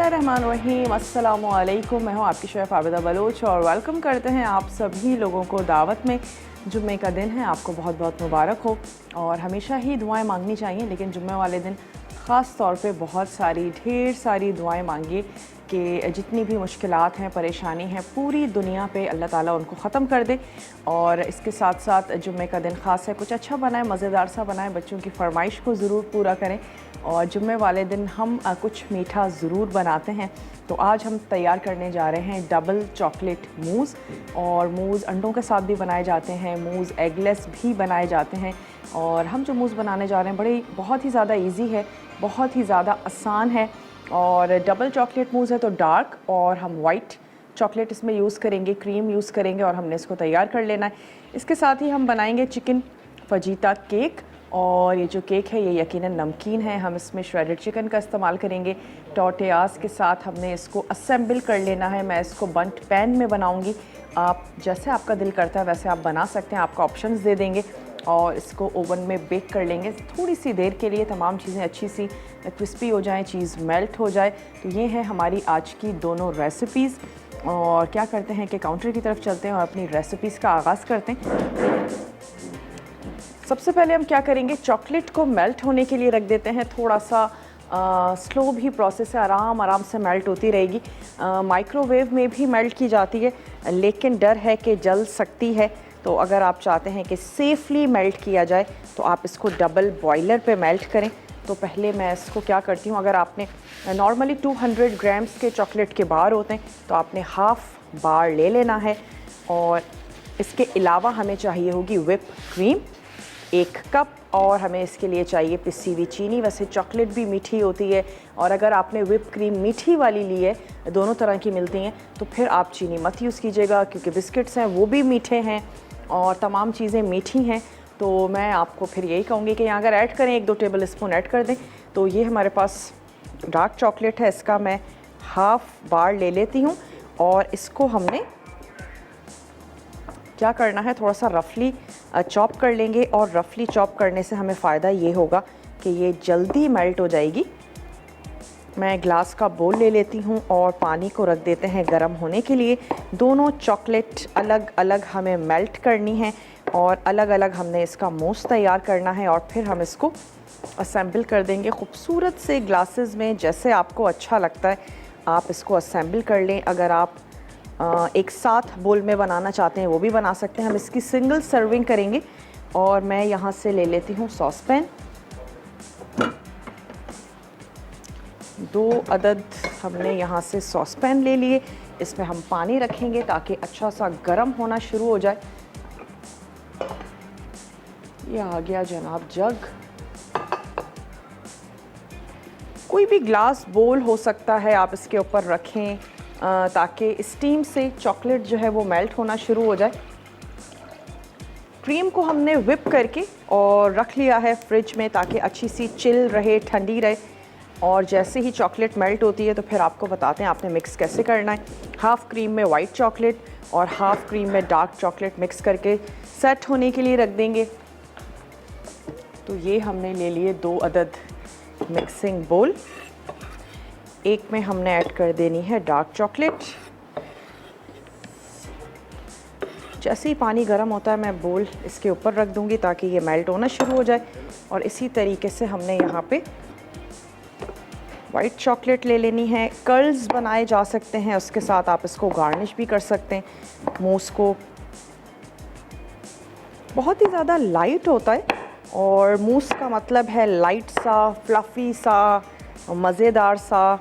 बिस्मिल्लाहिर्रहमानिर्रहीम, अस्सलामुअलैकुम। मैं हूँ आपकी शेफ़ आबिदा बलोच और वेलकम करते हैं आप सभी लोगों को दावत में। जुम्मे का दिन है, आपको बहुत बहुत मुबारक हो। और हमेशा ही दुआएं मांगनी चाहिए, लेकिन जुम्मे वाले दिन ख़ास तौर पे बहुत सारी ढेर सारी दुआएं मांगिए कि जितनी भी मुश्किलात हैं, परेशानी हैं, पूरी दुनिया पे अल्लाह ताला उनको ख़त्म कर दे। और इसके साथ साथ जुम्मे का दिन ख़ास है, कुछ अच्छा बनाएं, मज़ेदार सा बनाएं, बच्चों की फ़रमाइश को ज़रूर पूरा करें। और जुम्मे वाले दिन हम कुछ मीठा ज़रूर बनाते हैं। तो आज हम तैयार करने जा रहे हैं डबल चॉकलेट मूज़। और मूज़ अंडों के साथ भी बनाए जाते हैं, मूज़ एगलेस भी बनाए जाते हैं। और हम जो मूज़ बनाने जा रहे हैं बहुत ही ज़्यादा इजी है, बहुत ही ज़्यादा आसान है। और डबल चॉकलेट मूज़ है तो डार्क, और हम वाइट चॉकलेट इसमें यूज़ करेंगे, क्रीम यूज़ करेंगे और हमने इसको तैयार कर लेना है। इसके साथ ही हम बनाएंगे चिकन फजीता केक। और ये जो केक है ये यकीनन नमकीन है। हम इसमें श्रेडेड चिकन का इस्तेमाल करेंगे। टॉर्टियाज़ के साथ हमने इसको असेंबल कर लेना है। मैं इसको बंट पैन में बनाऊंगी। आप जैसे आपका दिल करता है वैसे आप बना सकते हैं, आपको ऑप्शंस दे देंगे। और इसको ओवन में बेक कर लेंगे थोड़ी सी देर के लिए, तमाम चीज़ें अच्छी सी क्रिस्पी हो जाएं, चीज़ मेल्ट हो जाए। तो ये है हमारी आज की दोनों रेसिपीज़। और क्या करते हैं कि काउंटर की तरफ चलते हैं और अपनी रेसिपीज़ का आगाज़ करते हैं। सबसे पहले हम क्या करेंगे, चॉकलेट को मेल्ट होने के लिए रख देते हैं। थोड़ा सा स्लो भी प्रोसेस है, आराम आराम से मेल्ट होती रहेगी। माइक्रोवेव में भी मेल्ट की जाती है, लेकिन डर है कि जल सकती है। तो अगर आप चाहते हैं कि सेफ़ली मेल्ट किया जाए तो आप इसको डबल बॉयलर पे मेल्ट करें। तो पहले मैं इसको क्या करती हूँ, अगर आपने नॉर्मली 200 ग्राम्स के चॉकलेट के बार होते हैं तो आपने हाफ़ बार ले लेना है। और इसके अलावा हमें चाहिए होगी व्हिप क्रीम 1 कप, और हमें इसके लिए चाहिए पिसी हुई चीनी। वैसे चॉकलेट भी मीठी होती है, और अगर आपने व्हिप क्रीम मीठी वाली ली है, दोनों तरह की मिलती हैं, तो फिर आप चीनी मत यूज़ कीजिएगा, क्योंकि बिस्किट्स हैं वो भी मीठे हैं और तमाम चीज़ें मीठी हैं। तो मैं आपको फिर यही कहूँगी कि यहाँ अगर ऐड करें 1-2 टेबल स्पून ऐड कर दें। तो ये हमारे पास डार्क चॉकलेट है, इसका मैं हाफ़ बार ले लेती हूँ। और इसको हमने क्या करना है, थोड़ा सा रफली चॉप कर लेंगे। और रफली चॉप करने से हमें फ़ायदा ये होगा कि ये जल्दी मेल्ट हो जाएगी। मैं ग्लास का बोल ले लेती हूँ और पानी को रख देते हैं गर्म होने के लिए। दोनों चॉकलेट अलग अलग हमें मेल्ट करनी है और अलग अलग हमने इसका मूस तैयार करना है। और फिर हम इसको असेंबल कर देंगे खूबसूरत से ग्लासेस में, जैसे आपको अच्छा लगता है आप इसको असेंबल कर लें। अगर आप एक साथ बोल में बनाना चाहते हैं वो भी बना सकते हैं। हम इसकी सिंगल सर्विंग करेंगे। और मैं यहाँ से ले लेती हूँ सॉस पैन। 2 अदद हमने यहाँ से सॉस पैन ले लिए। इसमें हम पानी रखेंगे ताकि अच्छा सा गर्म होना शुरू हो जाए। ये आ गया जनाब जग। कोई भी ग्लास बोल हो सकता है, आप इसके ऊपर रखें ताकि स्टीम से चॉकलेट जो है वो मेल्ट होना शुरू हो जाए। क्रीम को हमने व्हिप करके और रख लिया है फ्रिज में ताकि अच्छी सी चिल रहे, ठंडी रहे। और जैसे ही चॉकलेट मेल्ट होती है तो फिर आपको बताते हैं आपने मिक्स कैसे करना है। हाफ़ क्रीम में वाइट चॉकलेट और हाफ़ क्रीम में डार्क चॉकलेट मिक्स करके सेट होने के लिए रख देंगे। तो ये हमने ले लिए 2 अदद मिक्सिंग बोल। एक में हमने ऐड कर देनी है डार्क चॉकलेट। जैसे ही पानी गर्म होता है मैं बोल इसके ऊपर रख दूंगी ताकि ये मेल्ट होना शुरू हो जाए। और इसी तरीके से हमने यहाँ पे वाइट चॉकलेट ले लेनी है। कर्ल्स बनाए जा सकते हैं, उसके साथ आप इसको गार्निश भी कर सकते हैं। मूस को बहुत ही ज़्यादा लाइट होता है, और मूस का मतलब है लाइट सा, फ्लफ़ी सा, मज़ेदार सा।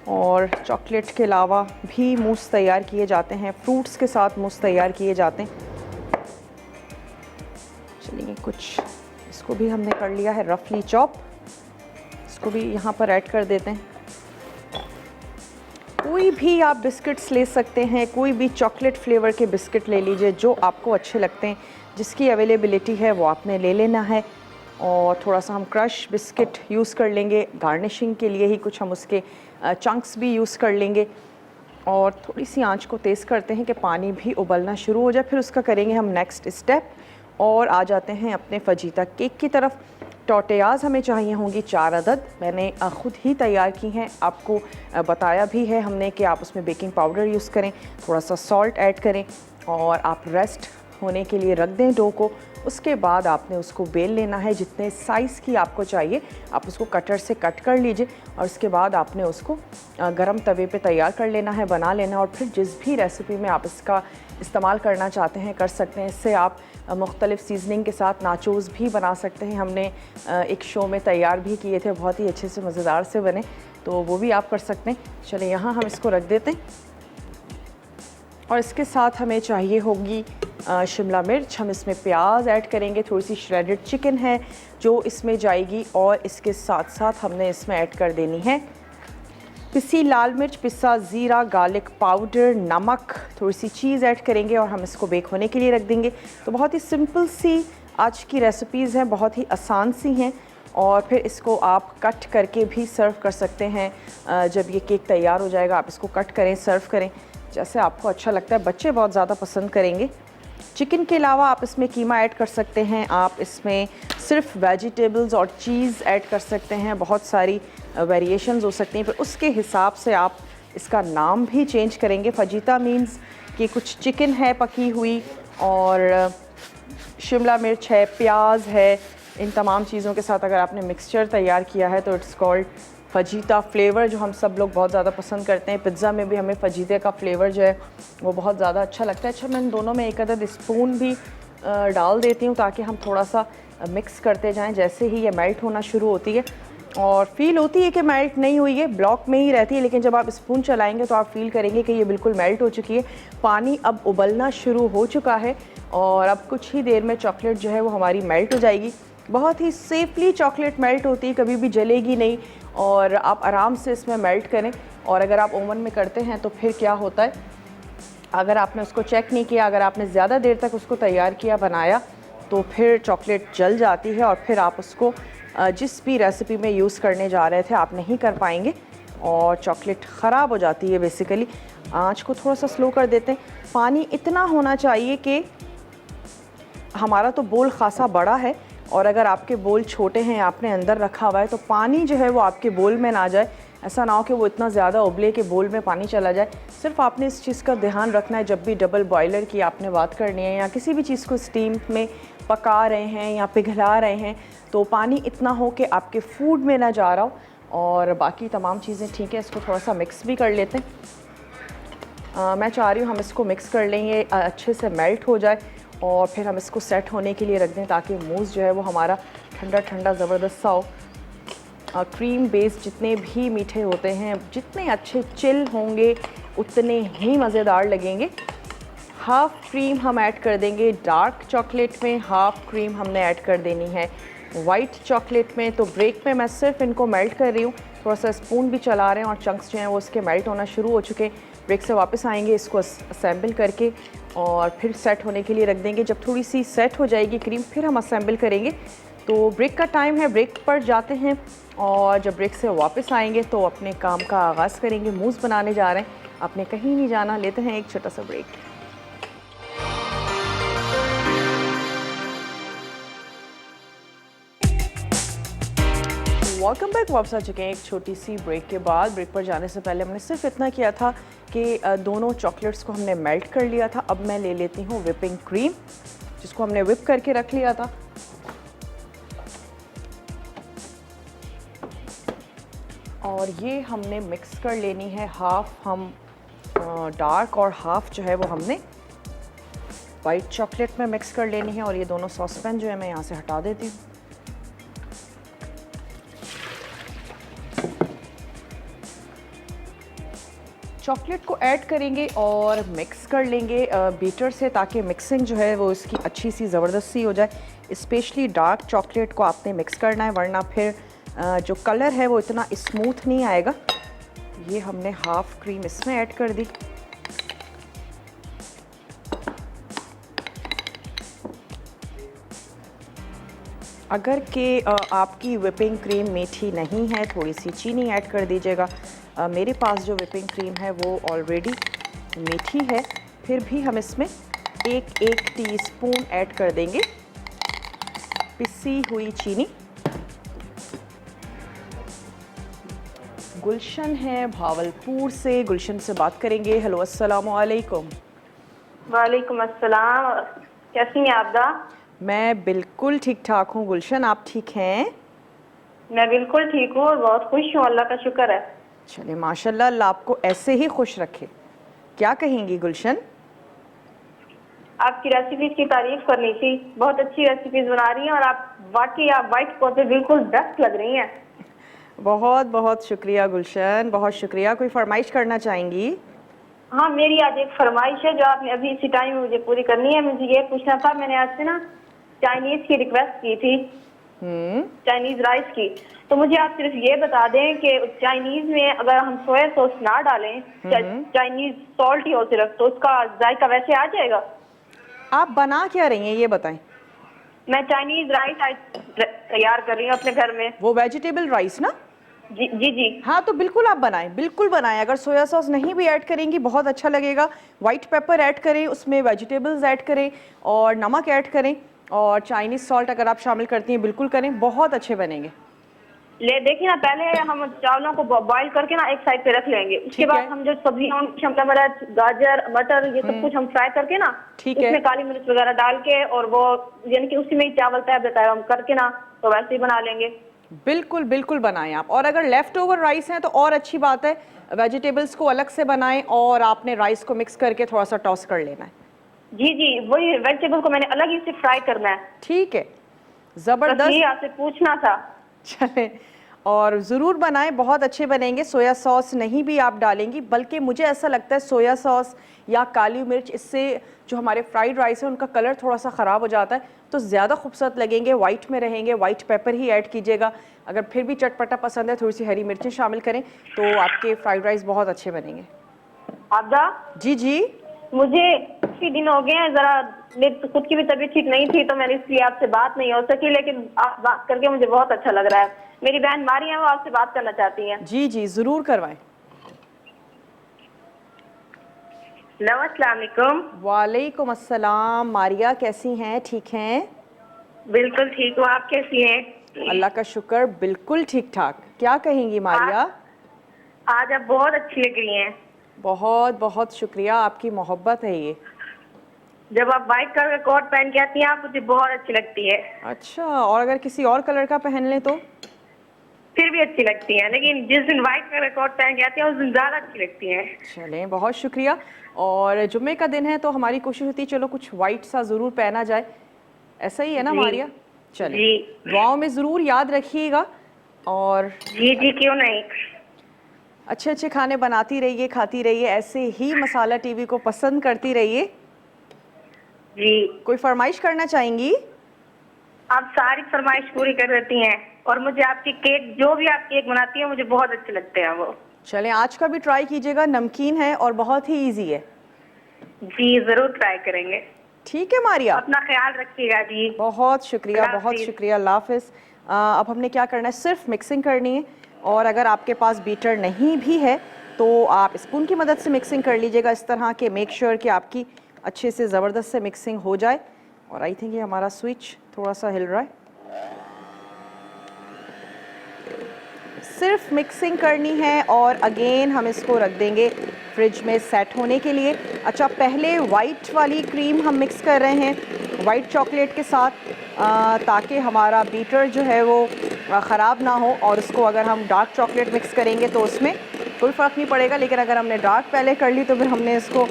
और चॉकलेट के अलावा भी मूस तैयार किए जाते हैं, फ्रूट्स के साथ मूस तैयार किए जाते हैं। चलिए कुछ इसको भी हमने कर लिया है रफली चॉप, इसको भी यहाँ पर ऐड कर देते हैं। कोई भी आप बिस्किट्स ले सकते हैं, कोई भी चॉकलेट फ्लेवर के बिस्किट ले लीजिए जो आपको अच्छे लगते हैं, जिसकी अवेलेबिलिटी है वो आपने ले लेना है। और थोड़ा सा हम क्रश बिस्किट यूज़ कर लेंगे गार्निशिंग के लिए ही, कुछ हम उसके चंक्स भी यूज़ कर लेंगे। और थोड़ी सी आंच को तेज़ करते हैं कि पानी भी उबलना शुरू हो जाए। फिर उसका करेंगे हम नेक्स्ट स्टेप और आ जाते हैं अपने फजीता केक की तरफ। टोटेयाज़ हमें चाहिए होंगी 4 अदद। मैंने ख़ुद ही तैयार की हैं, आपको बताया भी है हमने कि आप उसमें बेकिंग पाउडर यूज़ करें, थोड़ा सा सॉल्ट ऐड करें और आप रेस्ट होने के लिए रख दें डो को। उसके बाद आपने उसको बेल लेना है, जितने साइज़ की आपको चाहिए आप उसको कटर से कट कर लीजिए और उसके बाद आपने उसको गरम तवे पे तैयार कर लेना है, बना लेना। और फिर जिस भी रेसिपी में आप इसका इस्तेमाल करना चाहते हैं कर सकते हैं। इससे आप मुख्तलिफ़ सीजनिंग के साथ नाचोस भी बना सकते हैं। हमने एक शो में तैयार भी किए थे, बहुत ही अच्छे से मज़ेदार से बने, तो वो भी आप कर सकते हैं। चलिए यहाँ हम इसको रख देते हैं और इसके साथ हमें चाहिए होगी शिमला मिर्च। हम इसमें प्याज ऐड करेंगे, थोड़ी सी श्रेडेड चिकन है जो इसमें जाएगी और इसके साथ साथ हमने इसमें ऐड कर देनी है पिसी लाल मिर्च, पिसा ज़ीरा, गार्लिक पाउडर, नमक, थोड़ी सी चीज़ ऐड करेंगे और हम इसको बेक होने के लिए रख देंगे। तो बहुत ही सिंपल सी आज की रेसिपीज़ हैं, बहुत ही आसान सी हैं और फिर इसको आप कट करके भी सर्व कर सकते हैं। जब ये केक तैयार हो जाएगा आप इसको कट करें, सर्व करें जैसे आपको अच्छा लगता है। बच्चे बहुत ज़्यादा पसंद करेंगे। चिकन के अलावा आप इसमें कीमा ऐड कर सकते हैं, आप इसमें सिर्फ वेजिटेबल्स और चीज़ ऐड कर सकते हैं। बहुत सारी वेरिएशंस हो सकती हैं, फिर उसके हिसाब से आप इसका नाम भी चेंज करेंगे। फजीता मीन्स कि कुछ चिकन है पकी हुई और शिमला मिर्च है, प्याज है, इन तमाम चीज़ों के साथ अगर आपने मिक्सचर तैयार किया है तो इट्स कॉल्ड फजीता फ्लेवर, जो हम सब लोग बहुत ज़्यादा पसंद करते हैं। पिज़्ज़ा में भी हमें फजीते का फ्लेवर जो है वो बहुत ज़्यादा अच्छा लगता है। अच्छा, मैं इन दोनों में एक अदद स्पून भी डाल देती हूँ ताकि हम थोड़ा सा मिक्स करते जाएं। जैसे ही ये मेल्ट होना शुरू होती है और फील होती है कि मेल्ट नहीं हुई है, ब्लॉक में ही रहती है, लेकिन जब आप स्पून चलाएंगे तो आप फील करेंगे कि ये बिल्कुल मेल्ट हो चुकी है। पानी अब उबलना शुरू हो चुका है और अब कुछ ही देर में चॉकलेट जो है वो हमारी मेल्ट हो जाएगी। बहुत ही सेफली चॉकलेट मेल्ट होती है, कभी भी जलेगी नहीं और आप आराम से इसमें मेल्ट करें। और अगर आप ओवन में करते हैं तो फिर क्या होता है, अगर आपने उसको चेक नहीं किया, अगर आपने ज़्यादा देर तक उसको तैयार किया, बनाया, तो फिर चॉकलेट जल जाती है और फिर आप उसको जिस भी रेसिपी में यूज़ करने जा रहे थे आप नहीं कर पाएंगे और चॉकलेट ख़राब हो जाती है। बेसिकली आँच को थोड़ा सा स्लो कर देते हैं। पानी इतना होना चाहिए कि हमारा तो बोल खासा बड़ा है और अगर आपके बोल छोटे हैं, आपने अंदर रखा हुआ है, तो पानी जो है वो आपके बोल में ना जाए। ऐसा ना हो कि वो इतना ज़्यादा उबले कि बोल में पानी चला जाए। सिर्फ आपने इस चीज़ का ध्यान रखना है जब भी डबल बॉयलर की आपने बात करनी है या किसी भी चीज़ को स्टीम में पका रहे हैं या पिघला रहे हैं, तो पानी इतना हो कि आपके फूड में ना जा रहा हो। और बाकी तमाम चीज़ें ठीक है। इसको थोड़ा सा मिक्स भी कर लेते हैं। मैं चाह रही हूँ हम इसको मिक्स कर लेंगे, अच्छे से मेल्ट हो जाए और फिर हम इसको सेट होने के लिए रख दें ताकि मूस जो है वो हमारा ठंडा ठंडा ज़बरदस्त सा हो। क्रीम बेस्ड जितने भी मीठे होते हैं, जितने अच्छे चिल होंगे उतने ही मज़ेदार लगेंगे। हाफ़ क्रीम हम ऐड कर देंगे डार्क चॉकलेट में, हाफ़ क्रीम हमने ऐड कर देनी है वाइट चॉकलेट में। तो ब्रेक में मैं सिर्फ इनको मेल्ट कर रही हूँ, थोड़ा सा स्पून भी चला रहे हैं और चंक्स जो हैं वो इसके मेल्ट होना शुरू हो चुके हैं। ब्रेक से वापस आएंगे, इसको असेंबल करके और फिर सेट होने के लिए रख देंगे। जब थोड़ी सी सेट हो जाएगी क्रीम फिर हम असेंबल करेंगे। तो ब्रेक का टाइम है, ब्रेक पर जाते हैं और जब ब्रेक से वापस आएंगे तो अपने काम का आगाज़ करेंगे। मूस बनाने जा रहे हैं, आपने कहीं नहीं जाना। लेते हैं एक छोटा सा ब्रेक। Welcome back. वापस आ चुके हैं एक छोटी सी ब्रेक के बाद। ब्रेक पर जाने से पहले हमने सिर्फ इतना किया था कि दोनों चॉकलेट्स को हमने मेल्ट कर लिया था। अब मैं ले लेती हूँ व्हिपिंग क्रीम, जिसको हमने व्हिप करके रख लिया था। और ये हमने मिक्स कर लेनी है। हाफ़ हम डार्क और हाफ़ जो है वो हमने वाइट चॉकलेट में मिक्स कर लेनी है। और ये दोनों सॉसपैन जो है मैं यहाँ से हटा देती हूँ। चॉकलेट को ऐड करेंगे और मिक्स कर लेंगे बीटर से, ताकि मिक्सिंग जो है वो इसकी अच्छी सी ज़बरदस्त सी हो जाए। स्पेशली डार्क चॉकलेट को आपने मिक्स करना है, वरना फिर जो कलर है वो इतना स्मूथ नहीं आएगा। ये हमने हाफ़ क्रीम इसमें ऐड कर दी। अगर कि आपकी व्हिपिंग क्रीम मीठी नहीं है, थोड़ी सी चीनी ऐड कर दीजिएगा। मेरे पास जो व्हिपिंग क्रीम है वो ऑलरेडी मीठी है, फिर भी हम इसमें एक टीस्पून ऐड कर देंगे पिसी हुई चीनी। गुलशन है भावलपुर से। गुलशन से बात करेंगे। हेलो, अस्सलामु अलैकुम। वालेकुम अस्सलाम। कैसी हैं आप दा? मैं बिल्कुल ठीक ठाक हूँ गुलशन, आप ठीक हैं? मैं बिल्कुल ठीक हूँ और बहुत खुश हूँ, अल्लाह का शुक्र है। चलिए माशाल्लाह, अल्लाह आपको ऐसे ही खुश रखे। क्या कहेंगी गुलशन? आपकी रेसिपीज की तारीफ करनी थी, बहुत अच्छी रेसिपीज बना रही हैं और आप वाकई आप वाइट पौधे बिल्कुल बेस्ट लग रही हैं। बहुत बहुत शुक्रिया गुलशन, बहुत शुक्रिया। कोई फरमाइश करना चाहेंगी? हाँ, मेरी आज एक फरमाइश है जो आपने अभी इसी टाइम में मुझे पूरी करनी है। मुझे ये पूछना था, मैंने आज से ना चाइनीज की रिक्वेस्ट की थी, चाइनीज राइस की। तो मुझे आप सिर्फ ये बता दें कि चाइनीज में अगर हम सोया सॉस ना डालें, चाइनीज सॉल्ट ही हो सिर्फ, तो उसका जायका वैसे आ जाएगा? आप बना क्या रही हैं ये बताएं। मैं चाइनीज राइस तैयार कर रही हूँ अपने घर में। वो वेजिटेबल राइस ना? जी जी जी। हाँ तो बिल्कुल आप बनाएं, बिल्कुल बनाएं। अगर सोया सॉस नहीं भी ऐड करेंगी बहुत अच्छा लगेगा। वाइट पेपर ऐड करें, उसमें वेजिटेबल्स ऐड करें और नमक ऐड करें, और चाइनीज़ सॉल्ट अगर आप शामिल करती हैं बिल्कुल करें, बहुत अच्छे बनेंगे। ले देखिए ना, पहले हम चावलों को बॉईल करके ना एक साइड पे रख लेंगे। उसके बाद हम जो सब्जियां, शिमला मिर्च, गाजर, मटर, ये सब कुछ हम फ्राई करके ना उसमें काली मिर्च वगैरह डाल के, और वो यानी कि उसी में ही चावल तैयार रहता है, हम करके ना तो वैसे ही बना लेंगे। बिल्कुल बिल्कुल बनाएं आप। और अगर लेफ्ट ओवर राइस है तो और अच्छी बात है, वेजिटेबल्स को अलग से बनाएं और आपने राइस को मिक्स करके थोड़ा सा टॉस कर लेना है। जी जी, वही वेजिटेबल को मैंने अलग ही से फ्राई करना है। ठीक है, जबरदस्त। ये आपसे पूछना था। चले, और ज़रूर बनाएं, बहुत अच्छे बनेंगे। सोया सॉस नहीं भी आप डालेंगी, बल्कि मुझे ऐसा लगता है सोया सॉस या काली मिर्च, इससे जो हमारे फ्राइड राइस है उनका कलर थोड़ा सा ख़राब हो जाता है, तो ज़्यादा खूबसूरत लगेंगे, वाइट में रहेंगे। वाइट पेपर ही ऐड कीजिएगा। अगर फिर भी चटपटा पसंद है, थोड़ी सी हरी मिर्चें शामिल करें तो आपके फ्राइड राइस बहुत अच्छे बनेंगे। आपदा जी जी। मुझे काफी दिन हो गए हैं, जरा मेरी खुद की भी तबीयत ठीक नहीं थी, तो मैंने इसलिए आपसे बात नहीं हो सकी, लेकिन आप बात करके मुझे बहुत अच्छा लग रहा है। मेरी बहन मारिया वो आपसे बात करना चाहती हैं। जी जी, ज़रूर करवाएं। अस्सलाम वालेकुम। वालेकुम अस्सलाम। मारिया कैसी हैं, ठीक हैं? बिल्कुल ठीक हूँ, आप कैसी हैं? अल्लाह का शुक्र, बिल्कुल ठीक ठाक। क्या कहेंगी मारिया? आज आप बहुत अच्छी लग रही हैं। बहुत बहुत शुक्रिया, आपकी मोहब्बत है ये। जब आप व्हाइट कलर का कोट पहन के आती हैं आप, मुझे बहुत अच्छी लगती है। अच्छा, और अगर किसी और कलर का पहन लें तो? फिर भी अच्छी लगती हैं, लेकिन जिस दिन व्हाइट कलर का कोट पहन के आती हैं उस दिन ज्यादा अच्छी लगती हैं। चलें, बहुत शुक्रिया। और जुम्मे का दिन है तो हमारी कोशिश होती है चलो कुछ वाइट सा ज़रूर पहना जाए। ऐसा ही है ना मारिया? चलें, दुआओं में ज़रूर याद रखिएगा। और जी जी, क्यों नहीं। अच्छे अच्छे खाने बनाती रहिए, खाती रहिए, ऐसे ही मसाला टीवी को पसंद करती रहिए। जी। कोई फरमाइश करना चाहेंगी? आप सारी फरमाइश पूरी कर देती हैं, और मुझे आपकी केक, जो भी आप केक बनाती हैं, मुझे बहुत अच्छे लगते हैं वो। चलें, आज का भी ट्राई कीजिएगा, नमकीन है और बहुत ही इजी है। जी जरूर ट्राई करेंगे। ठीक है मारिया, अपना ख्याल रखिएगा जी। बहुत शुक्रिया, बहुत शुक्रिया, अल्लाह हाफ़िज़। अब हमने क्या करना है, सिर्फ मिक्सिंग करनी है। और अगर आपके पास बीटर नहीं भी है तो आप स्पून की मदद से मिक्सिंग कर लीजिएगा इस तरह के। मेक श्योर कि आपकी अच्छे से ज़बरदस्त से मिक्सिंग हो जाए। और आई थिंक ये हमारा स्विच थोड़ा सा हिल रहा है। सिर्फ मिक्सिंग करनी है और अगेन हम इसको रख देंगे फ्रिज में सेट होने के लिए। अच्छा, पहले वाइट वाली क्रीम हम मिक्स कर रहे हैं वाइट चॉकलेट के साथ, ताकि हमारा बीटर जो है वो ख़राब ना हो। और उसको अगर हम डार्क चॉकलेट मिक्स करेंगे तो उसमें कोई फ़र्क नहीं पड़ेगा, लेकिन अगर हमने डार्क पहले कर ली तो फिर हमने इसको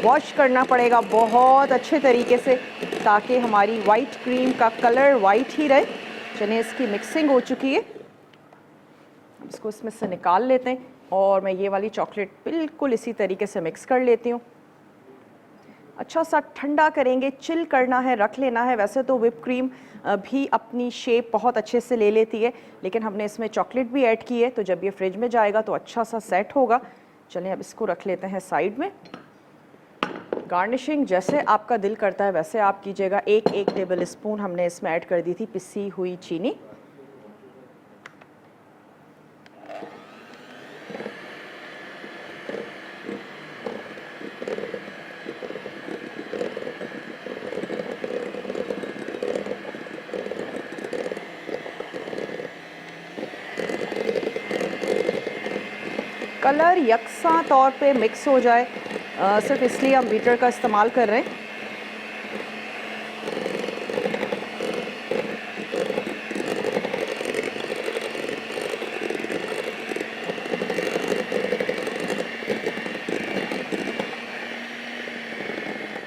वॉश करना पड़ेगा बहुत अच्छे तरीके से, ताकि हमारी वाइट क्रीम का कलर वाइट ही रहे। चलिए, इसकी मिक्सिंग हो चुकी है, इसको इसमें से निकाल लेते हैं। और मैं ये वाली चॉकलेट बिल्कुल इसी तरीके से मिक्स कर लेती हूँ। अच्छा सा ठंडा करेंगे, चिल करना है, रख लेना है। वैसे तो व्हिप क्रीम भी अपनी शेप बहुत अच्छे से ले लेती है, लेकिन हमने इसमें चॉकलेट भी ऐड की है, तो जब ये फ्रिज में जाएगा तो अच्छा सा सेट होगा। चलें, अब इसको रख लेते हैं साइड में। गार्निशिंग जैसे आपका दिल करता है वैसे आप कीजिएगा। एक टेबल स्पून हमने इसमें ऐड कर दी थी पिसी हुई चीनी। कलर यकसा तौर पे मिक्स हो जाए, सिर्फ इसलिए हम बीटर का इस्तेमाल कर रहे हैं।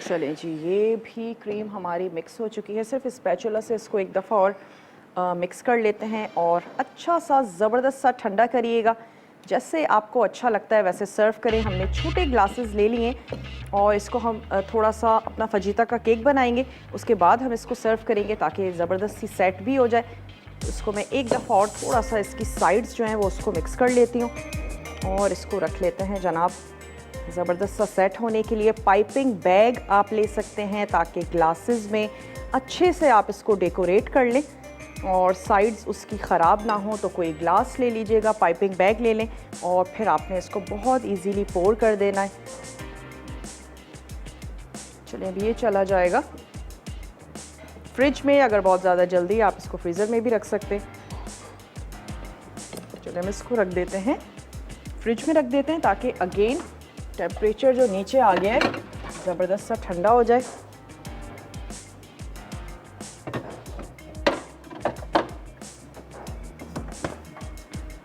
चलें जी, ये भी क्रीम हमारी मिक्स हो चुकी है। सिर्फ स्पैचुला से इसको एक दफ़ा और मिक्स कर लेते हैं और अच्छा सा ज़बरदस्त सा ठंडा करिएगा। जैसे आपको अच्छा लगता है वैसे सर्व करें। हमने छोटे ग्लासेस ले लिए और इसको हम थोड़ा सा अपना फजीता का केक बनाएंगे, उसके बाद हम इसको सर्व करेंगे ताकि ज़बरदस्त सी सेट भी हो जाए। इसको मैं एक दफ़ा और थोड़ा सा इसकी साइड्स जो हैं वो उसको मिक्स कर लेती हूँ और इसको रख लेते हैं जनाब ज़बरदस्त सा सेट होने के लिए। पाइपिंग बैग आप ले सकते हैं ताकि ग्लासेस में अच्छे से आप इसको डेकोरेट कर लें और साइड्स उसकी ख़राब ना हो, तो कोई ग्लास ले लीजिएगा, पाइपिंग बैग ले लें और फिर आपने इसको बहुत इजीली पोर कर देना है। चलिए अब ये चला जाएगा फ्रिज में। अगर बहुत ज़्यादा जल्दी आप इसको फ्रीज़र में भी रख सकते हैं। चलिए हम इसको रख देते हैं, फ्रिज में रख देते हैं ताकि अगेन टेम्परेचर जो नीचे आ गया है ज़बरदस्त सा ठंडा हो जाए।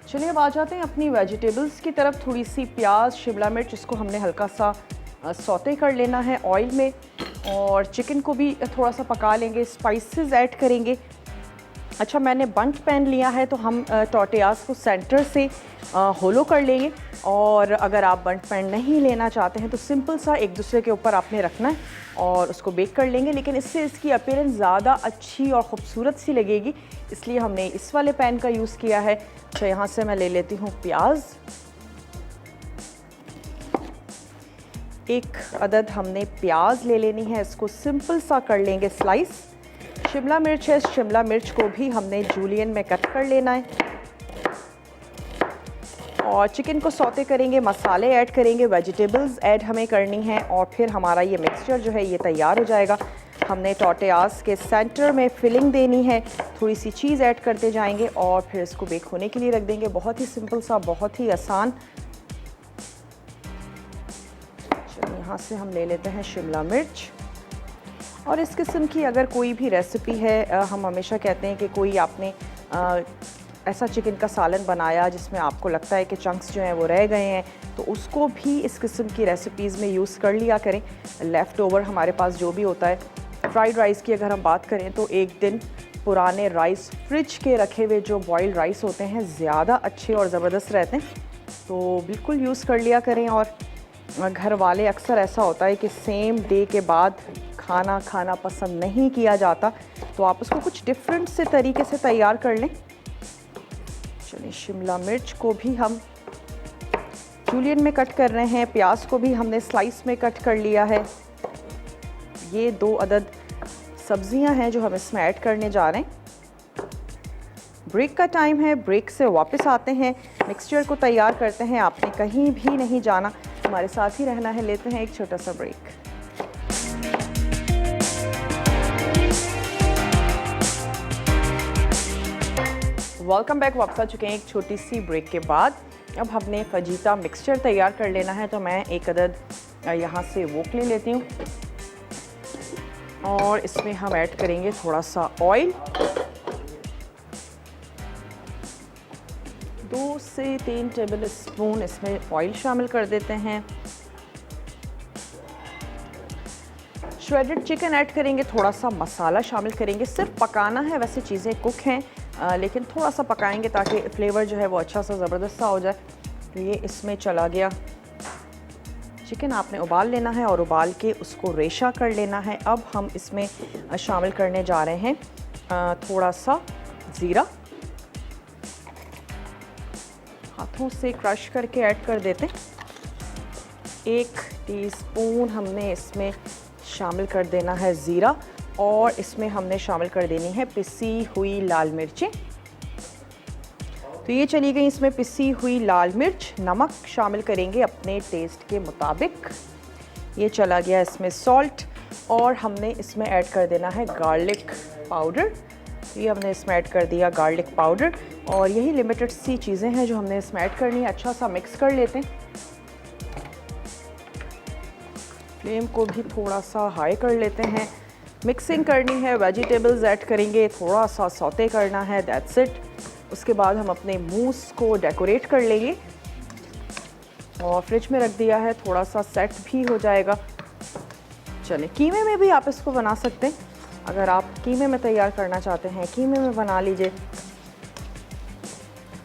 चलिए अब आ जाते हैं अपनी वेजिटेबल्स की तरफ। थोड़ी सी प्याज, शिमला मिर्च, इसको हमने हल्का सा सौते कर लेना है ऑयल में और चिकन को भी थोड़ा सा पका लेंगे। स्पाइसेस ऐड करेंगे। अच्छा, मैंने बंट पैन लिया है तो हम टोर्टियाज़ को सेंटर से होलो कर लेंगे और अगर आप बंट पैन नहीं लेना चाहते हैं तो सिंपल सा एक दूसरे के ऊपर आपने रखना है और उसको बेक कर लेंगे, लेकिन इससे इसकी अपीयरेंस ज़्यादा अच्छी और ख़ूबसूरत सी लगेगी, इसलिए हमने इस वाले पैन का यूज़ किया है। अच्छा, यहाँ से मैं ले लेती हूँ प्याज। एक अदद हमने प्याज ले लेनी है, इसको सिंपल सा कर लेंगे स्लाइस। शिमला मिर्च है, शिमला मिर्च को भी हमने जूलियन में कट कर लेना है और चिकन को सौते करेंगे, मसाले ऐड करेंगे, वेजिटेबल्स ऐड हमें करनी है और फिर हमारा ये मिक्सचर जो है ये तैयार हो जाएगा। हमने टोर्टियाज़ के सेंटर में फिलिंग देनी है, थोड़ी सी चीज़ ऐड करते जाएंगे और फिर इसको बेक होने के लिए रख देंगे। बहुत ही सिंपल सा, बहुत ही आसान। चलिए यहाँ से हम ले लेते हैं शिमला मिर्च और इस किस्म की अगर कोई भी रेसिपी है, हम हमेशा कहते हैं कि कोई आपने ऐसा चिकन का सालन बनाया जिसमें आपको लगता है कि चंक्स जो हैं वो रह गए हैं, तो उसको भी इस किस्म की रेसिपीज़ में यूज़ कर लिया करें। लेफ़्ट ओवर हमारे पास जो भी होता है, फ्राइड राइस की अगर हम बात करें तो एक दिन पुराने राइस, फ्रिज के रखे हुए जो बॉइल्ड राइस होते हैं, ज़्यादा अच्छे और ज़बरदस्त रहते हैं, तो बिल्कुल यूज़ कर लिया करें। और घर वाले अक्सर ऐसा होता है कि सेम डे के बाद खाना खाना पसंद नहीं किया जाता, तो आप उसको कुछ डिफरेंट से तरीके से तैयार कर लें। चलिए शिमला मिर्च को भी हम जूलियन में कट कर रहे हैं, प्याज को भी हमने स्लाइस में कट कर लिया है। ये 2 अदद सब्जियां हैं जो हम इसमें ऐड करने जा रहे हैं। ब्रेक का टाइम है, ब्रेक से वापस आते हैं, मिक्सचर को तैयार करते हैं। आपने कहीं भी नहीं जाना, हमारे साथ ही रहना है। लेते हैं एक छोटा सा ब्रेक। Welcome back. वापस आ चुके हैं एक छोटी सी ब्रेक के बाद। अब हमने फजीता मिक्सचर तैयार कर लेना है, तो मैं एक अदद यहाँ से वोक ले लेती हूँ और इसमें हम ऐड करेंगे थोड़ा सा ऑयल। 2 से 3 टेबल स्पून इसमें ऑयल शामिल कर देते हैं। श्रेडेड चिकन ऐड करेंगे, थोड़ा सा मसाला शामिल करेंगे। सिर्फ पकाना है, वैसे चीज़ें कुक हैं लेकिन थोड़ा सा पकाएंगे ताकि फ्लेवर जो है वो अच्छा सा ज़बरदस्त सा हो जाए। तो ये इसमें चला गया। चिकन आपने उबाल लेना है और उबाल के उसको रेशा कर लेना है। अब हम इसमें शामिल करने जा रहे हैं थोड़ा सा ज़ीरा, हाथों से क्रश करके ऐड कर देते हैं। 1 टीस्पून हमने इसमें शामिल कर देना है ज़ीरा और इसमें हमने शामिल कर देनी है पिसी हुई लाल मिर्चें। तो ये चली गई इसमें पिसी हुई लाल मिर्च। नमक शामिल करेंगे अपने टेस्ट के मुताबिक। ये चला गया इसमें सॉल्ट और हमने इसमें ऐड कर देना है गार्लिक पाउडर ये हमने इसमें ऐड कर दिया गार्लिक पाउडर, और यही लिमिटेड सी चीज़ें हैं जो हमने इसमें ऐड करनी है। अच्छा सा मिक्स कर लेते हैं। फ्लेम को भी थोड़ा सा हाई कर लेते हैं। मिक्सिंग करनी है, वेजिटेबल्स ऐड करेंगे, थोड़ा सा सौते करना है, दैट्स इट। उसके बाद हम अपने मूस को डेकोरेट कर लेंगे और फ्रिज में रख दिया है, थोड़ा सा सेट भी हो जाएगा। चलें, कीमे में भी आप इसको बना सकते हैं। अगर आप कीमे में तैयार करना चाहते हैं, कीमे में बना लीजिए।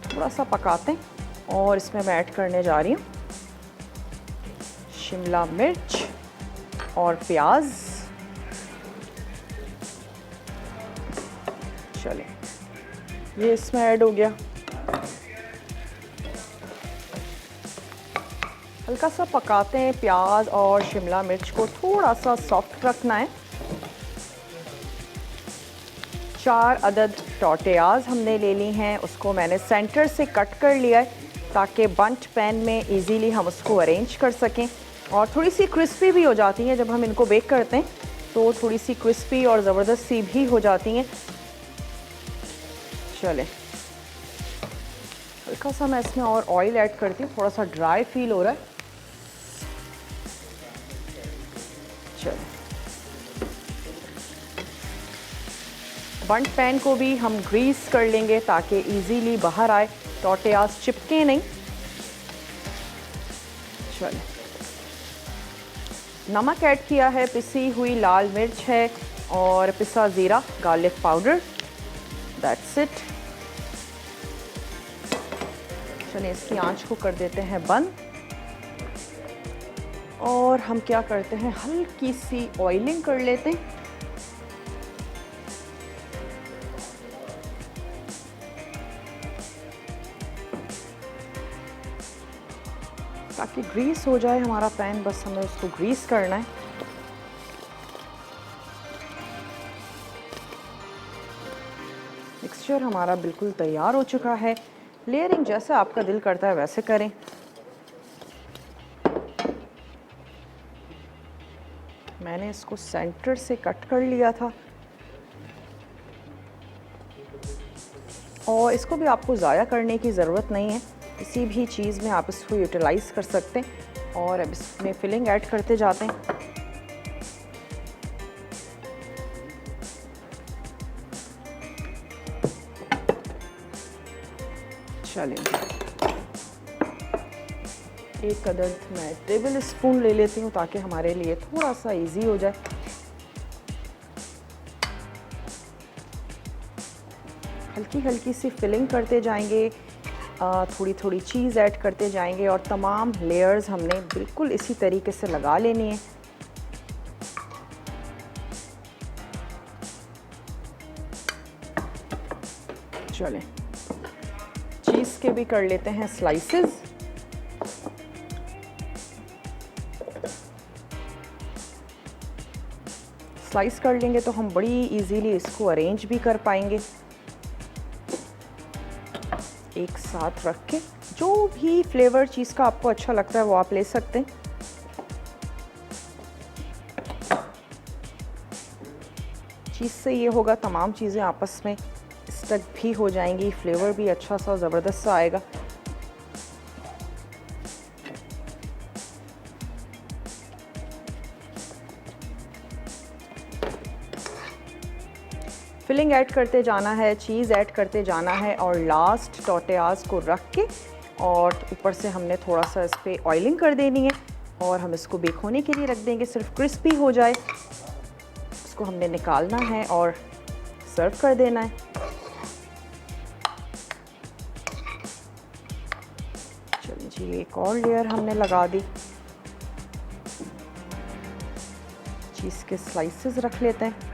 थोड़ा सा पकाते हैं और इसमें मैं ऐड करने जा रही हूँ शिमला मिर्च और प्याज। चलें, ये इसमें ऐड हो गया। हल्का सा पकाते हैं प्याज और शिमला मिर्च को, थोड़ा सा सॉफ्ट रखना है। 4 अदद टोटेयाज हमने ले ली हैं, उसको मैंने सेंटर से कट कर लिया है ताकि बंट पैन में इजीली हम उसको अरेंज कर सकें, और थोड़ी सी क्रिस्पी भी हो जाती हैं। जब हम इनको बेक करते हैं तो थोड़ी सी क्रिस्पी और ज़बरदस्त सी भी हो जाती हैं। चलें, हल्का सा मैं इसमें और ऑयल ऐड करती हूँ, थोड़ा सा ड्राई फील हो रहा है। चलें, बंट पैन को भी हम ग्रीस कर लेंगे ताकि इजीली बाहर आए, टोटेयाज चिपके नहीं। चलें, नमक ऐड किया है, पिसी हुई लाल मिर्च है और पिसा ज़ीरा, गार्लिक पाउडर, दैट्स इट। चलिए, इसकी आंच को कर देते हैं बंद, और हम क्या करते हैं, हल्की सी ऑयलिंग कर लेते हैं। ताकि ग्रीस हो जाए हमारा पैन, बस हमें उसको ग्रीस करना है। मिक्सचर हमारा बिल्कुल तैयार हो चुका है। लेयरिंग जैसे आपका दिल करता है वैसे करें। मैंने इसको सेंटर से कट कर लिया था, और इसको भी आपको ज़ाया करने की ज़रूरत नहीं है, किसी भी चीज़ में आप इसको यूटिलाइज़ कर सकते हैं। और अब इसमें फिलिंग ऐड करते जाते हैं। चलें, 1 अदद मैं टेबल स्पून ले लेती हूँ ताकि हमारे लिए थोड़ा सा इजी हो जाए। हल्की हल्की सी फिलिंग करते जाएंगे, थोड़ी थोड़ी चीज़ ऐड करते जाएंगे, और तमाम लेयर्स हमने बिल्कुल इसी तरीके से लगा लेनी है। चलें, चीज़ के भी कर लेते हैं स्लाइसेस। स्लाइस कर लेंगे तो हम बड़ी इजीली इसको अरेंज भी कर पाएंगे। एक साथ रख के जो भी फ्लेवर चीज़ का आपको अच्छा लगता है वो आप ले सकते हैं। चीज़ से ये होगा, तमाम चीज़ें आपस में स्टक भी हो जाएंगी, फ्लेवर भी अच्छा सा ज़बरदस्त सा आएगा। फिलिंग ऐड करते जाना है, चीज़ ऐड करते जाना है, और लास्ट टोटेयाज को रख के और ऊपर से हमने थोड़ा सा इस पर ऑयलिंग कर देनी है, और हम इसको बेक होने के लिए रख देंगे, सिर्फ क्रिस्पी हो जाए। इसको हमने निकालना है और सर्व कर देना है। चलिए जी, एक और लेयर हमने लगा दी। चीज़ के स्लाइसेस रख लेते हैं।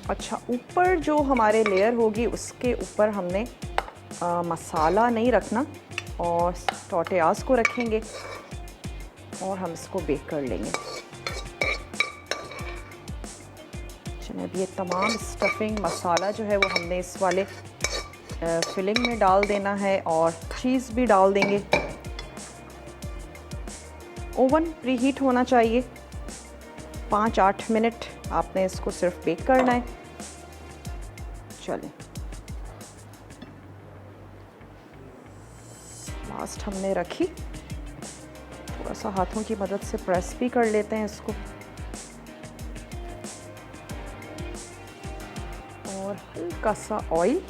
अच्छा, ऊपर जो हमारे लेयर होगी उसके ऊपर हमने मसाला नहीं रखना, और टोटेयाज को रखेंगे और हम इसको बेक कर लेंगे। चलिए अब ये तमाम स्टफिंग मसाला जो है वो हमने इस वाले फिलिंग में डाल देना है और चीज़ भी डाल देंगे। ओवन प्रीहीट होना चाहिए, 5-8 मिनट आपने इसको सिर्फ बेक करना है। चलिए लास्ट हमने रखी, थोड़ा सा हाथों की मदद से प्रेस भी कर लेते हैं इसको और हल्का सा ऑयल।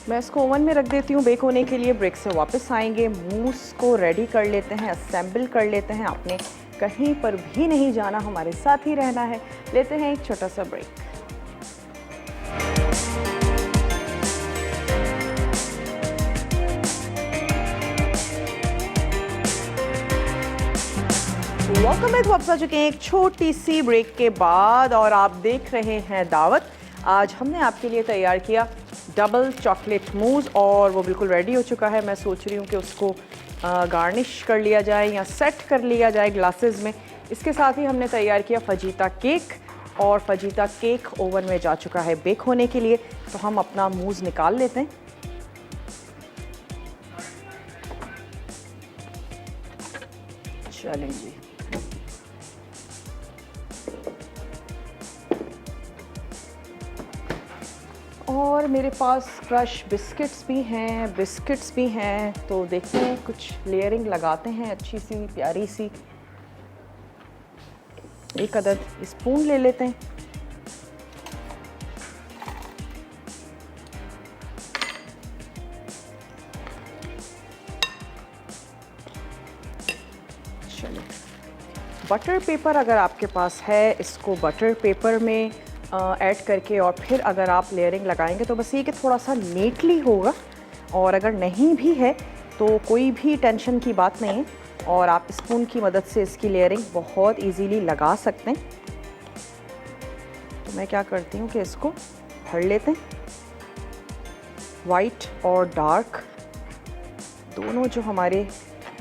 मैं इसको ओवन में रख देती हूँ बेक होने के लिए। ब्रेक से वापस आएंगे, मूस को रेडी कर लेते हैं, असेंबल कर लेते हैं। आपने कहीं पर भी नहीं जाना, हमारे साथ ही रहना है। लेते हैं एक छोटा सा ब्रेक। Welcome back. वापस आ चुके हैं एक छोटी सी ब्रेक के बाद और आप देख रहे हैं दावत। आज हमने आपके लिए तैयार किया डबल चॉकलेट मूज़ और वो बिल्कुल रेडी हो चुका है। मैं सोच रही हूँ कि उसको गार्निश कर लिया जाए या सेट कर लिया जाए ग्लासेस में। इसके साथ ही हमने तैयार किया फजीता केक और फजीता केक ओवन में जा चुका है बेक होने के लिए। तो हम अपना मूज़ निकाल लेते हैं। चलें जी, और मेरे पास क्रश बिस्किट्स भी हैं, तो देखते हैं कुछ लेयरिंग लगाते हैं अच्छी सी प्यारी सी। एक अदद स्पून ले लेते हैं। चलिए, बटर पेपर अगर आपके पास है, इसको बटर पेपर में ऐड करके और फिर अगर आप लेयरिंग लगाएंगे तो बस ये कि थोड़ा सा नीटली होगा। और अगर नहीं भी है तो कोई भी टेंशन की बात नहीं है और आप स्पून की मदद से इसकी लेयरिंग बहुत इजीली लगा सकते हैं। तो मैं क्या करती हूँ कि इसको भर लेते हैं। वाइट और डार्क दोनों जो हमारे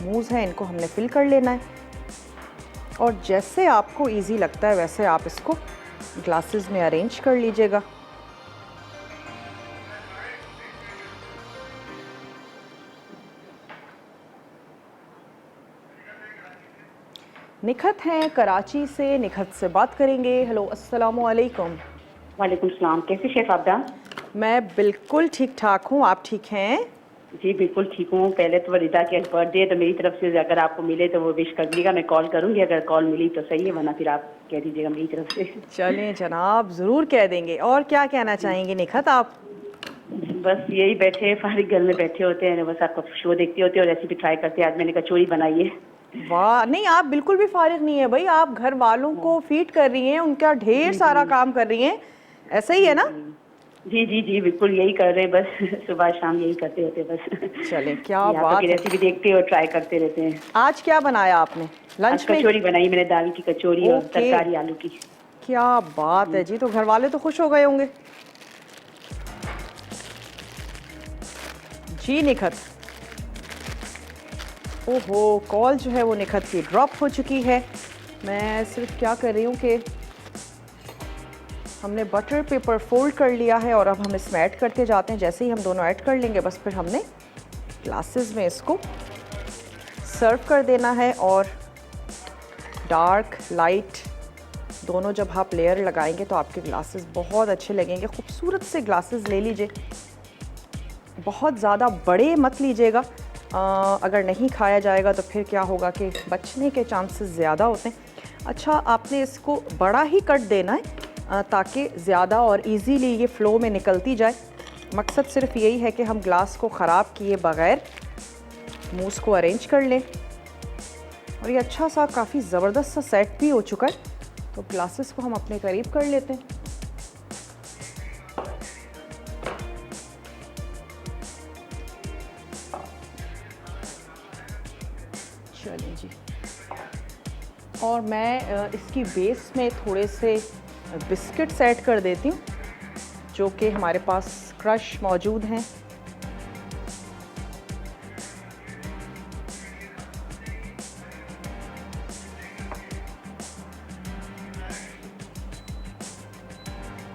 मूज़ हैं इनको हमने फिल कर लेना है और जैसे आपको इजी लगता है वैसे आप इसको ग्लासेस में अरेंज कर लीजिएगा। निखत हैं कराची से, निखत से बात करेंगे। हेलो, अस्सलाम वालेकुम। वालेकुम सलाम। कैसे शेफ आबदा? मैं बिल्कुल ठीक ठाक हूँ, आप ठीक हैं? जी बिल्कुल ठीक हूँ। पहले तो वरीदा की बर्थडे, तो मेरी तरफ से अगर आपको मिले तो वो विश कर दीजिएगा। मैं कॉल करूँगी, अगर कॉल मिली तो सही है, वरना फिर आप कह दीजिएगा मेरी तरफ से। चलें जनाब, ज़रूर कह देंगे। और क्या कहना चाहेंगे निखत आप? बस यही बैठे फारिग घर में बैठे होते हैं, बस आपका शो देखते होते हैं और रेसिपी ट्राई करते हैं। आज मैंने कचौरी बनाई है। वाह, नहीं आप बिल्कुल भी फारिग नहीं है भाई, आप घर वालों को फीड कर रही हैं, उनका ढेर सारा काम कर रही हैं, ऐसा ही है ना? जी जी जी बिल्कुल यही कर रहे हैं, बस सुबह शाम यही करते होते बस। चले, क्या बात है। रेसिपी देखते और ट्राई करते रहते हैं। आज क्या बनाया आपने लंच में? कचौरी बनाई मैंने, दाल की कचौरी और तरकारी आलू की। क्या बात है जी, तो घर वाले तो खुश हो गए होंगे। जी निखत, ओहो, कॉल जो है वो निखत की ड्रॉप हो चुकी है। मैं सिर्फ क्या कर रही हूँ कि हमने बटर पेपर फोल्ड कर लिया है और अब हम इसमें ऐड करते जाते हैं। जैसे ही हम दोनों ऐड कर लेंगे बस फिर हमने ग्लासेस में इसको सर्व कर देना है। और डार्क लाइट दोनों जब आप लेयर लगाएंगे तो आपके ग्लासेस बहुत अच्छे लगेंगे। खूबसूरत से ग्लासेस ले लीजिए, बहुत ज़्यादा बड़े मत लीजिएगा। अगर नहीं खाया जाएगा तो फिर क्या होगा कि बचने के चांसेस ज़्यादा होते हैं। अच्छा, आपने इसको बड़ा ही कट देना है ताकि ज़्यादा और इजीली ये फ़्लो में निकलती जाए। मकसद सिर्फ यही है कि हम ग्लास को ख़राब किए बग़ैर मूस को अरेंज कर लें। और ये अच्छा सा काफ़ी ज़बरदस्त सा सेट भी हो चुका है, तो ग्लासेस को हम अपने करीब कर लेते हैं। चलिए जी, और मैं इसकी बेस में थोड़े से बिस्किट्स ऐड कर देती हूँ जो कि हमारे पास क्रश मौजूद हैं।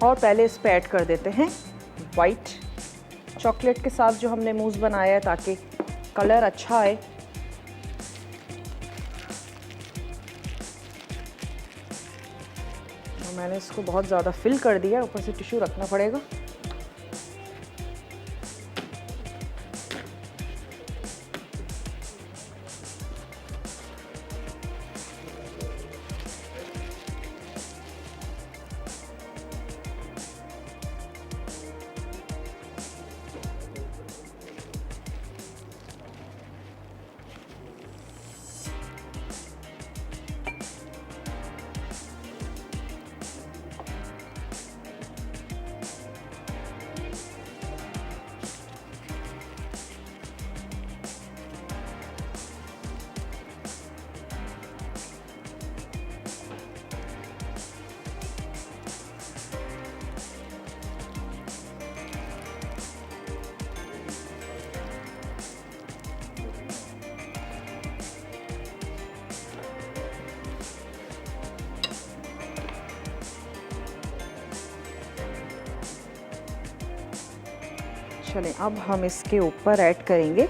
और पहले इस पे ऐड कर देते हैं वाइट चॉकलेट के साथ जो हमने मूस बनाया है, ताकि कलर अच्छा आए। तो मैंने इसको बहुत ज़्यादा फिल कर दिया, ऊपर से टिश्यू रखना पड़ेगा। चलें, अब हम इसके ऊपर ऐड करेंगे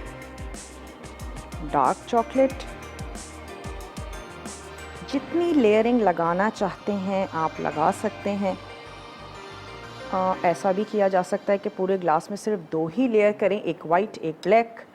डार्क चॉकलेट। जितनी लेयरिंग लगाना चाहते हैं आप लगा सकते हैं। ऐसा भी किया जा सकता है कि पूरे ग्लास में सिर्फ 2 ही लेयर करें, एक वाइट एक ब्लैक।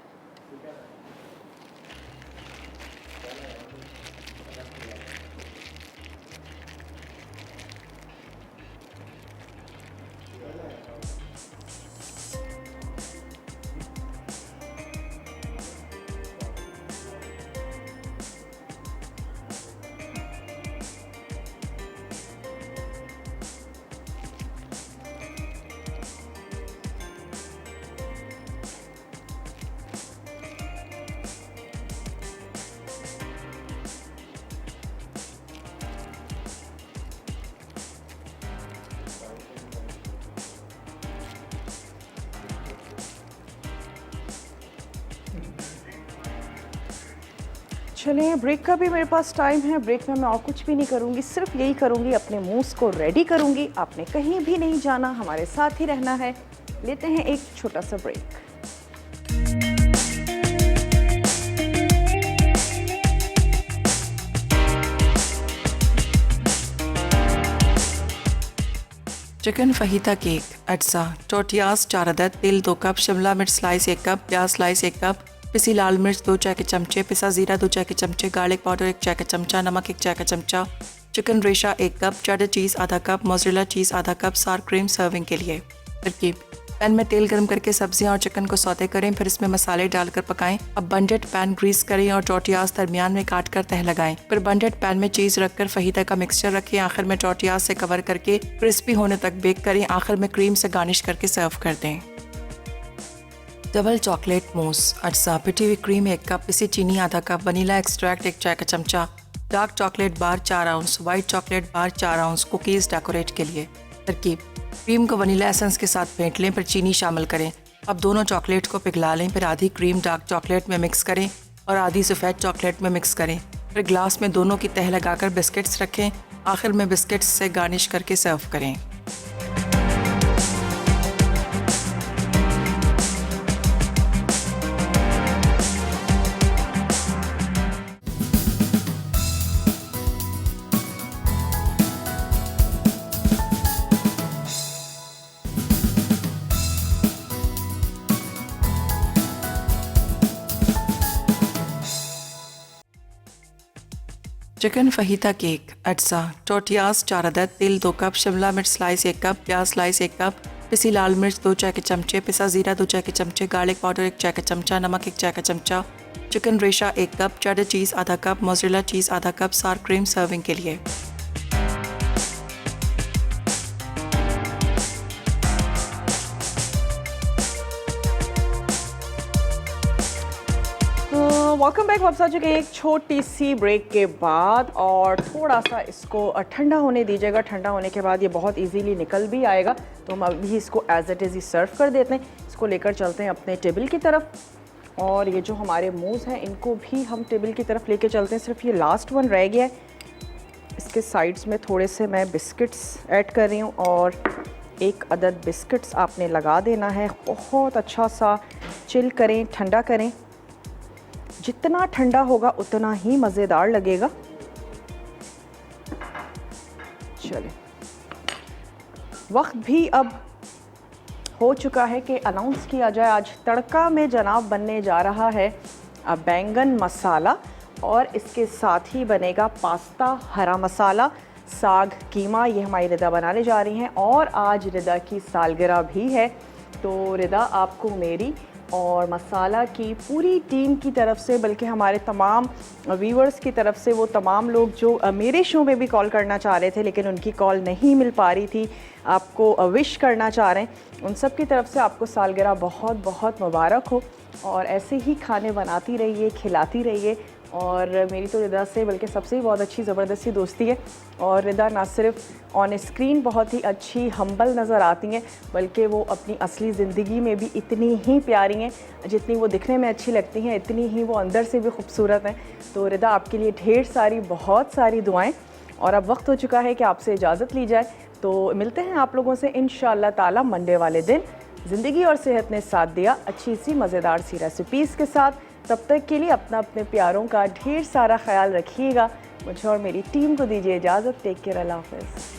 चलें, ब्रेक का भी मेरे पास टाइम है। ब्रेक में मैं और कुछ भी नहीं करूँगी, सिर्फ यही करूँगी, अपने मूस को रेडी करूँगी। आपने कहीं भी नहीं जाना, हमारे साथ ही रहना है। लेते हैं एक छोटा सा ब्रेक। चिकन फहीता केक, अज्जा, टोटियास 4 अदद, तिल 2 कप, शिमला मिर्च स्लाइस 1 कप, प्याज स्लाइस 1 कप, पिसी लाल मिर्च 2 चाय के चमचे, पिसा ज़ीरा 2 चाय के चमचे, गार्लिक पाउडर 1 चाय का चमचा, नमक 1 चाय का चमचा, चिकन रेशा 1 कप, चेडर चीज़ आधा कप, मोज़रेला चीज़ आधा कप, सार क्रीम सर्विंग के लिए। तरकीब: पैन में तेल गर्म करके सब्जियां और चिकन को सौते करें, फिर इसमें मसाले डालकर पकाएं। अब बंडेड पैन ग्रीस करें और टोटियास दरमियान में काट कर तह लगाएं। फिर बंडेड पैन में चीज़ रखकर फहीता का मिक्सचर रखें। आखिर में टोटियास से कवर करके क्रिस्पी होने तक बेक करें। आखिर में क्रीम से गार्निश करके सर्व कर दें। डबल चॉकलेट मूस, अज्जा, पिटी हुई क्रीम 1 कप, पिसी चीनी आधा कप, वनीला एक्सट्रैक्ट 1 चाय का चमचा, dark chocolate bar 4 ounce, white chocolate bar 4 ounce, cookies decorate के लिए। तरकीब: क्रीम को वनीला एसेंस के साथ फेंट लें, फिर चीनी शामिल करें। अब दोनों चॉकलेट को पिघला लें, फिर आधी क्रीम डार्क चॉकलेट में मिक्स करें और आधी सफ़ेद चॉकलेट में मिक्स करें। फिर ग्लास में दोनों की तह लगाकर बिस्किट्स रखें। आखिर में बिस्किट्स से गार्निश करके सर्व करें। चिकन फहीता केक, अज्जा, टोटियास 4 अदद, तिल 2 कप, शिमला मिर्च स्लाइस 1 कप, प्याज स्लाइस 1 कप, पिसी लाल मिर्च 2 चाय के चमचे, पिसा ज़ीरा 2 चाय के चमचे, गार्लिक पाउडर 1 चाय का चमचा, नमक 1 चाय का चमचा, चिकन रेशा 1 कप, चेडर चीज़ आधा कप, मोज़रेला चीज़ आधा कप, सार क्रीम सर्विंग के लिए। Welcome back. वापस आ चुके हैं एक छोटी सी ब्रेक के बाद, और थोड़ा सा इसको ठंडा होने दीजिएगा। ठंडा होने के बाद ये बहुत इजीली निकल भी आएगा। तो हम अभी इसको एज इट इज़ ही सर्व कर देते हैं। इसको लेकर चलते हैं अपने टेबल की तरफ, और ये जो हमारे मूस हैं इनको भी हम टेबल की तरफ लेके चलते हैं। सिर्फ ये लास्ट वन रह गया है, इसके साइड्स में थोड़े से मैं बिस्किट्स ऐड कर रही हूँ और एक अदद बिस्किट्स आपने लगा देना है। बहुत अच्छा सा चिल करें, ठंडा करें। जितना ठंडा होगा उतना ही मज़ेदार लगेगा। चलिए, वक्त भी अब हो चुका है कि अनाउंस किया जाए। आज तड़का में जनाब बनने जा रहा है बैंगन मसाला और इसके साथ ही बनेगा पास्ता हरा मसाला, साग कीमा। ये हमारी रिदा बनाने जा रही हैं और आज रिदा की सालगिरह भी है। तो रिदा, आपको मेरी और मसाला की पूरी टीम की तरफ से, बल्कि हमारे तमाम व्यूवर्स की तरफ से, वो तमाम लोग जो मेरे शो में भी कॉल करना चाह रहे थे लेकिन उनकी कॉल नहीं मिल पा रही थी, आपको विश करना चाह रहे हैं, उन सब की तरफ से आपको सालगिरह बहुत बहुत मुबारक हो। और ऐसे ही खाने बनाती रहिए, खिलाती रहिए। और मेरी तो रिदा से बल्कि सबसे ही बहुत अच्छी ज़बरदस्ती दोस्ती है। और रिदा ना सिर्फ ऑन स्क्रीन बहुत ही अच्छी हम्बल नज़र आती हैं, बल्कि वो अपनी असली ज़िंदगी में भी इतनी ही प्यारी हैं। जितनी वो दिखने में अच्छी लगती हैं, इतनी ही वो अंदर से भी खूबसूरत हैं। तो रिदा, आपके लिए ढेर सारी, बहुत सारी दुआएं। और अब वक्त हो चुका है कि आपसे इजाज़त ली जाए। तो मिलते हैं आप लोगों से इंशाअल्लाह ताला मंडे वाले दिन। ज़िंदगी और सेहत ने साथ दिया अच्छी सी मज़ेदार सी रेसिपीज़ के साथ। तब तक के लिए अपने प्यारों का ढेर सारा ख्याल रखिएगा। मुझे और मेरी टीम को दीजिए इजाज़त। टेक केयर, अल्लाह हाफ़िज़।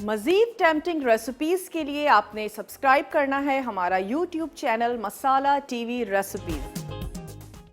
मज़ीद टेम्पटिंग रेसिपीज़ के लिए आपने सब्सक्राइब करना है हमारा YouTube चैनल मसाला TV रेसिपीज़।